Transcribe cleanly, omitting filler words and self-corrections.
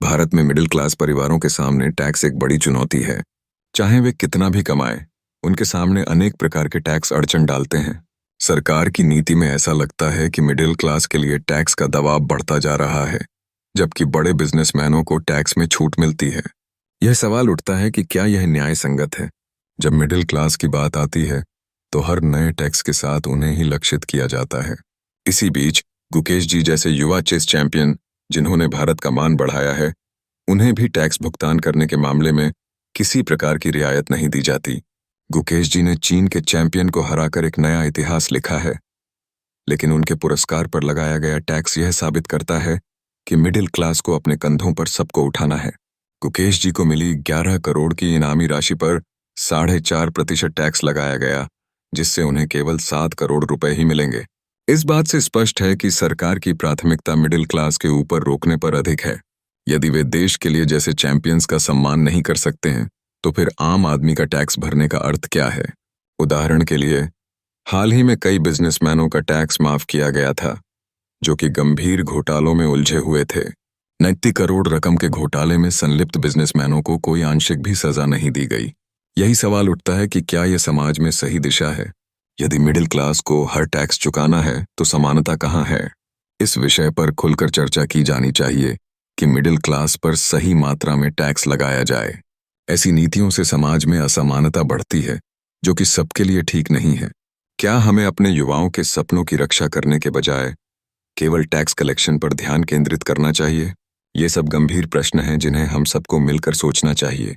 भारत में middle class परिवारों के सामने टैक्स एक बड़ी चुनौती है। चाहे वे कितना भी कमाएं, उनके सामने अनेक प्रकार के टैक्स अड़चन डालते हैं। सरकार की नीति में ऐसा लगता है कि मिडिल क्लास के लिए टैक्स का दबाव बढ़ता जा रहा है, जबकि बड़े बिजनेसमैनों को टैक्स में छूट मिलती है। यह सवाल उठता है कि क्या यह न्याय संगत है। जब मिडिल क्लास की बात आती है तो हर नए टैक्स के साथ उन्हें ही लक्षित किया जाता है। इसी बीच गुकेश जी जैसे युवा चेस चैंपियन, जिन्होंने भारत का मान बढ़ाया है, उन्हें भी टैक्स भुगतान करने के मामले में किसी प्रकार की रियायत नहीं दी जाती। गुकेश जी ने चीन के चैंपियन को हराकर एक नया इतिहास लिखा है, लेकिन उनके पुरस्कार पर लगाया गया टैक्स यह साबित करता है कि मिडिल क्लास को अपने कंधों पर सबको उठाना है। गुकेश जी को मिली 11 करोड़ की इनामी राशि पर 4.5% टैक्स लगाया गया, जिससे उन्हें केवल 7 करोड़ रुपए ही मिलेंगे। इस बात से स्पष्ट है कि सरकार की प्राथमिकता मिडिल क्लास के ऊपर रोकने पर अधिक है। यदि वे देश के लिए जैसे चैंपियंस का सम्मान नहीं कर सकते हैं, तो फिर आम आदमी का टैक्स भरने का अर्थ क्या है? उदाहरण के लिए, हाल ही में कई बिजनेसमैनों का टैक्स माफ किया गया था, जो कि गंभीर घोटालों में उलझे हुए थे। 90 करोड़ रकम के घोटाले में संलिप्त बिजनेसमैनों को कोई आंशिक भी सजा नहीं दी गई। यही सवाल उठता है कि क्या यह समाज में सही दिशा है? यदि मिडिल क्लास को हर टैक्स चुकाना है, तो समानता कहाँ है? इस विषय पर खुलकर चर्चा की जानी चाहिए कि मिडिल क्लास पर सही मात्रा में टैक्स लगाया जाए। ऐसी नीतियों से समाज में असमानता बढ़ती है, जो कि सबके लिए ठीक नहीं है। क्या हमें अपने युवाओं के सपनों की रक्षा करने के बजाय केवल टैक्स कलेक्शन पर ध्यान केंद्रित करना चाहिए? ये सब गंभीर प्रश्न हैं जिन्हें हम सबको मिलकर सोचना चाहिए।